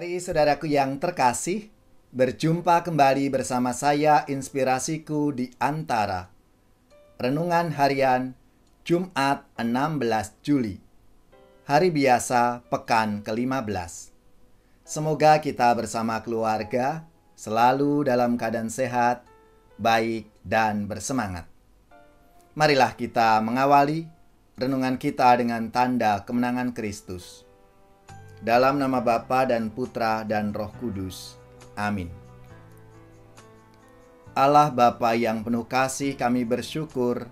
Saudari-saudaraku yang terkasih, berjumpa kembali bersama saya Inspirasiku di Antara. Renungan Harian Jumat 16 Juli. Hari biasa pekan ke-15. Semoga kita bersama keluarga selalu dalam keadaan sehat, baik, dan bersemangat. Marilah kita mengawali renungan kita dengan tanda kemenangan Kristus. Dalam nama Bapa dan Putra dan Roh Kudus. Amin. Allah Bapa yang penuh kasih, kami bersyukur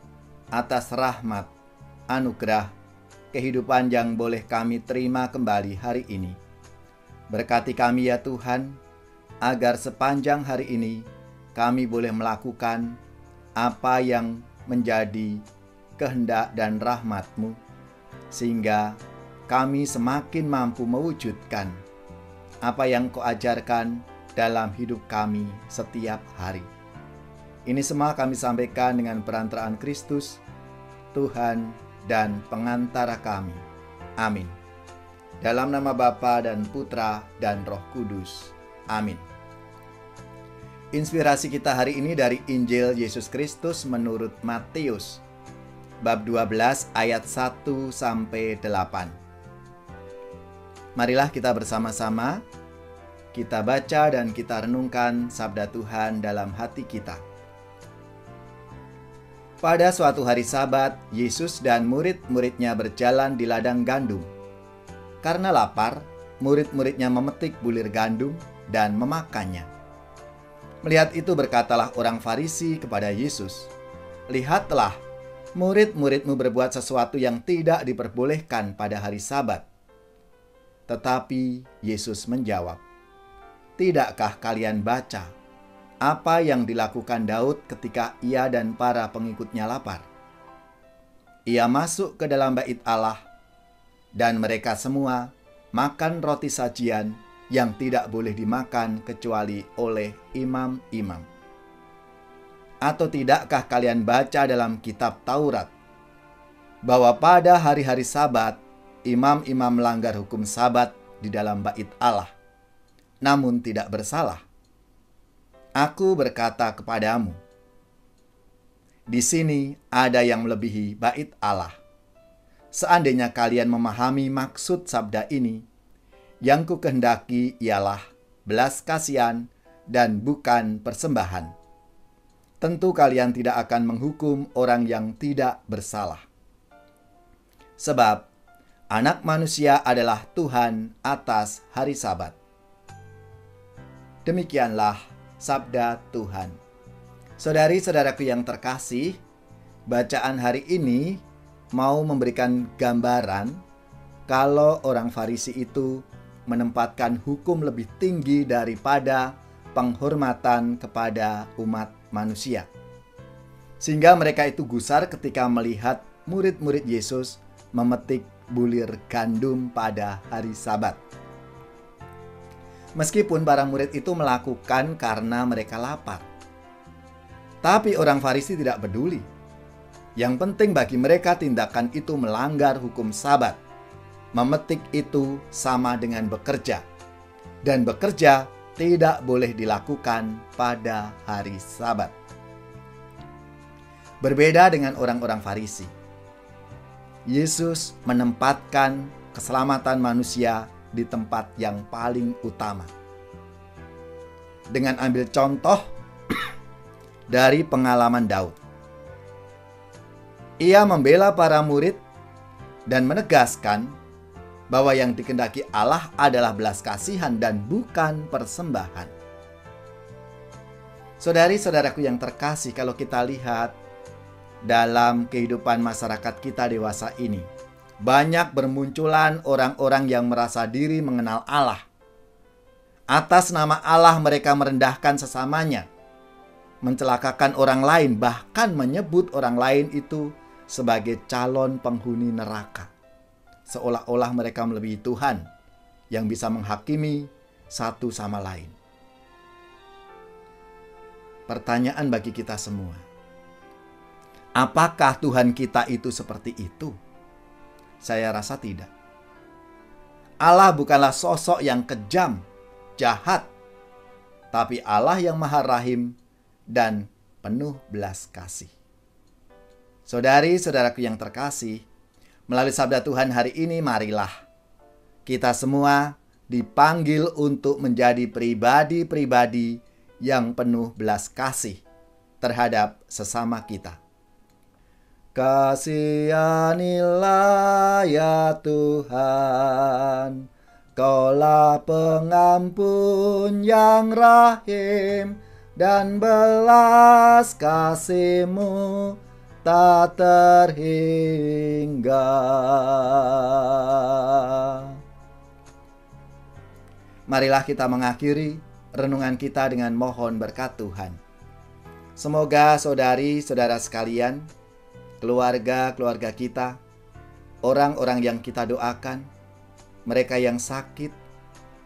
atas rahmat, anugerah, kehidupan yang boleh kami terima kembali hari ini. Berkati kami ya Tuhan, agar sepanjang hari ini kami boleh melakukan apa yang menjadi kehendak dan rahmat-Mu, sehingga kami semakin mampu mewujudkan apa yang Kau ajarkan dalam hidup kami setiap hari. Ini semua kami sampaikan dengan perantaraan Kristus, Tuhan dan pengantara kami. Amin. Dalam nama Bapa dan Putra dan Roh Kudus. Amin. Inspirasi kita hari ini dari Injil Yesus Kristus menurut Matius, bab 12 ayat 1-8. Marilah kita bersama-sama, kita baca dan kita renungkan sabda Tuhan dalam hati kita. Pada suatu hari Sabat, Yesus dan murid-muridnya berjalan di ladang gandum. Karena lapar, murid-muridnya memetik bulir gandum dan memakannya. Melihat itu berkatalah orang Farisi kepada Yesus, "Lihatlah, murid-muridmu berbuat sesuatu yang tidak diperbolehkan pada hari Sabat." Tetapi Yesus menjawab, "Tidakkah kalian baca apa yang dilakukan Daud ketika ia dan para pengikutnya lapar? Ia masuk ke dalam bait Allah, dan mereka semua makan roti sajian yang tidak boleh dimakan kecuali oleh imam-imam. Atau tidakkah kalian baca dalam kitab Taurat bahwa pada hari-hari Sabat imam-imam melanggar hukum Sabat di dalam bait Allah, namun tidak bersalah? Aku berkata kepadamu, di sini ada yang melebihi bait Allah. Seandainya kalian memahami maksud sabda ini, yang kukehendaki ialah belas kasihan dan bukan persembahan. Tentu kalian tidak akan menghukum orang yang tidak bersalah. Sebab Anak Manusia adalah Tuhan atas hari Sabat." Demikianlah sabda Tuhan. Saudari-saudaraku yang terkasih, bacaan hari ini mau memberikan gambaran kalau orang Farisi itu menempatkan hukum lebih tinggi daripada penghormatan kepada umat manusia. Sehingga mereka itu gusar ketika melihat murid-murid Yesus memetik bulir gandum pada hari Sabat. Meskipun para murid itu melakukan karena mereka lapar, tapi orang Farisi tidak peduli. Yang penting bagi mereka tindakan itu melanggar hukum Sabat. Memetik itu sama dengan bekerja, dan bekerja tidak boleh dilakukan pada hari Sabat. Berbeda dengan orang-orang Farisi, Yesus menempatkan keselamatan manusia di tempat yang paling utama. Dengan ambil contoh dari pengalaman Daud. Ia membela para murid dan menegaskan bahwa yang dikehendaki Allah adalah belas kasihan dan bukan persembahan. Saudari-saudaraku yang terkasih, kalau kita lihat dalam kehidupan masyarakat kita dewasa ini, banyak bermunculan orang-orang yang merasa diri mengenal Allah. Atas nama Allah mereka merendahkan sesamanya, mencelakakan orang lain, bahkan menyebut orang lain itu sebagai calon penghuni neraka. Seolah-olah mereka melebihi Tuhan yang bisa menghakimi satu sama lain. Pertanyaan bagi kita semua, apakah Tuhan kita itu seperti itu? Saya rasa tidak. Allah bukanlah sosok yang kejam jahat, tapi Allah yang Maha Rahim dan penuh belas kasih. Saudari-saudaraku yang terkasih, melalui sabda Tuhan hari ini, marilah kita semua dipanggil untuk menjadi pribadi-pribadi yang penuh belas kasih terhadap sesama kita. Kasihanilah ya Tuhan, Kaulah pengampun yang rahim, dan belas kasih-Mu tak terhingga. Marilah kita mengakhiri renungan kita dengan mohon berkat Tuhan. Semoga saudari-saudara sekalian, keluarga-keluarga kita, orang-orang yang kita doakan, mereka yang sakit,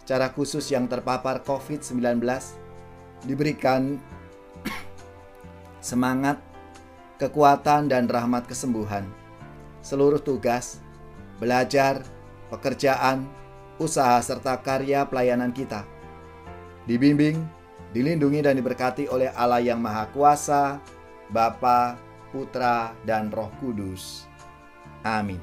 secara khusus yang terpapar COVID-19, diberikan semangat, kekuatan, dan rahmat kesembuhan. Seluruh tugas, belajar, pekerjaan, usaha, serta karya pelayanan kita dibimbing, dilindungi, dan diberkati oleh Allah yang Maha Kuasa, Bapa, Putra, dan Roh Kudus. Amin.